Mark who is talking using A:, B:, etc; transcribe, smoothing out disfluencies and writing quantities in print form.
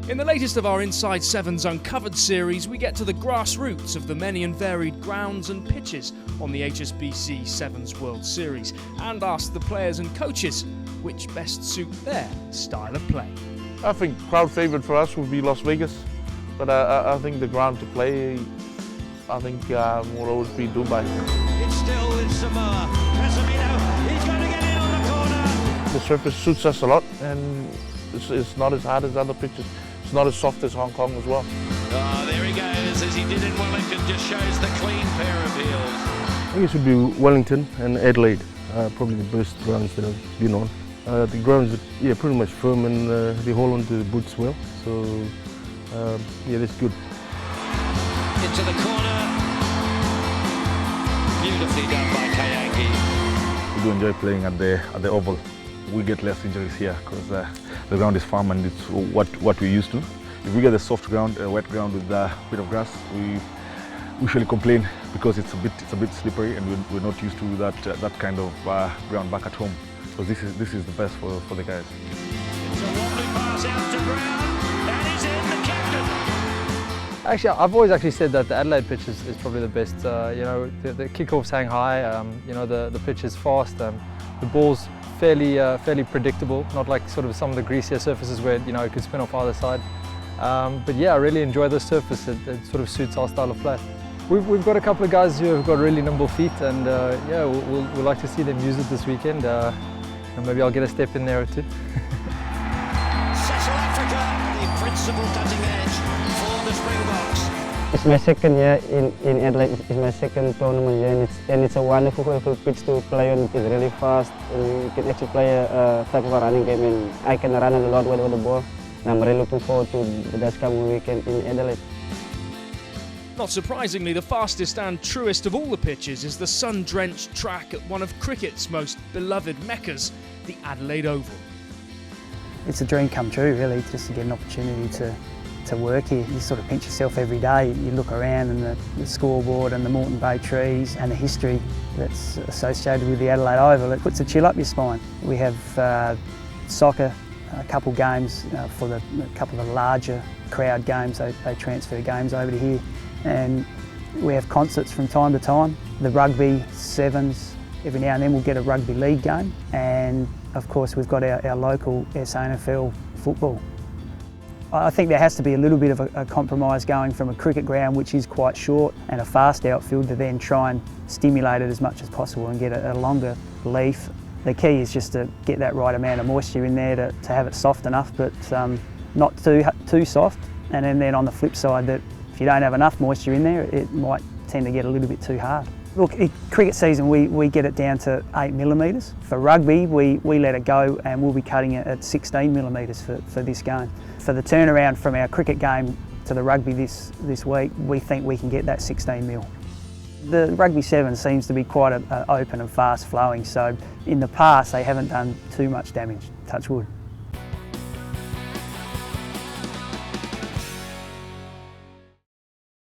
A: In the latest of our Inside Sevens Uncovered series, we get to the grassroots of the many and varied grounds and pitches on the HSBC Sevens World Series and ask the players and coaches which best suit their style of play.
B: I think crowd favourite for us would be Las Vegas, but I think the ground to play, I think will always be Dubai.
C: It's still with Samoa. Casemiro, he's going to get in on the corner.
B: The surface suits us a lot, and it's not as hard as other pitches. It's not as soft as Hong Kong as well.
C: Oh, there he goes, as he did in Wellington, just shows the clean pair of heels.
D: I think it should be Wellington and Adelaide, probably the best grounds that I've been on. The grounds are pretty much firm and they hold on to the boots well, so that's good.
C: Into the corner, beautifully done by Kayangi.
E: We do enjoy playing at the Oval. We get less injuries here because the ground is firm and it's what we're used to. If we get a soft ground, a wet ground with a bit of grass, we usually complain because it's a bit slippery and we're not used to that kind of ground back at home. So this is the best for the guys.
C: It's a wobbly pass out to Brown, and he's in, the captain.
F: Actually, I've always actually said that the Adelaide pitch is probably the best. The kickoffs hang high. The pitch is fast. The ball's fairly predictable, not like sort of some of the greasier surfaces where it could spin off either side. But yeah, I really enjoy this surface. It sort of suits our style of play. We've got a couple of guys who have got really nimble feet, and we'll like to see them use it this weekend. And maybe I'll get a step in there or two.
C: Central Africa, the principal cutting edge for the Springboks.
G: It's my second year in Adelaide. It's my second tournament here, and it's a wonderful pitch to play on. It's really fast, and you can actually play a type of a running game, and I can run a lot with the ball. And I'm really looking forward to the next coming weekend in Adelaide.
A: Not surprisingly, the fastest and truest of all the pitches is the sun-drenched track at one of cricket's most beloved meccas, the Adelaide Oval.
H: It's a dream come true, really, just to get an opportunity to work here. You sort of pinch yourself every day. You look around and the scoreboard and the Moreton Bay trees and the history that's associated with the Adelaide Oval. It puts a chill up your spine. We have soccer, a couple games for a couple of the larger crowd games. They transfer games over to here. And we have concerts from time to time. The Rugby Sevens, every now and then we'll get a rugby league game. And of course we've got our local SANFL football. I think there has to be a little bit of a compromise going from a cricket ground, which is quite short, and a fast outfield, to then try and stimulate it as much as possible and get a longer leaf. The key is just to get that right amount of moisture in there to have it soft enough, but not too soft. And then on the flip side, that if you don't have enough moisture in there, it might tend to get a little bit too hard. Look, cricket season, we get it down to 8mm. For rugby, we let it go, and we'll be cutting it at 16mm for this game. For the turnaround from our cricket game to the rugby this week, we think we can get that 16mm. The Rugby Sevens seems to be quite open and fast flowing, so in the past they haven't done too much damage, touch wood.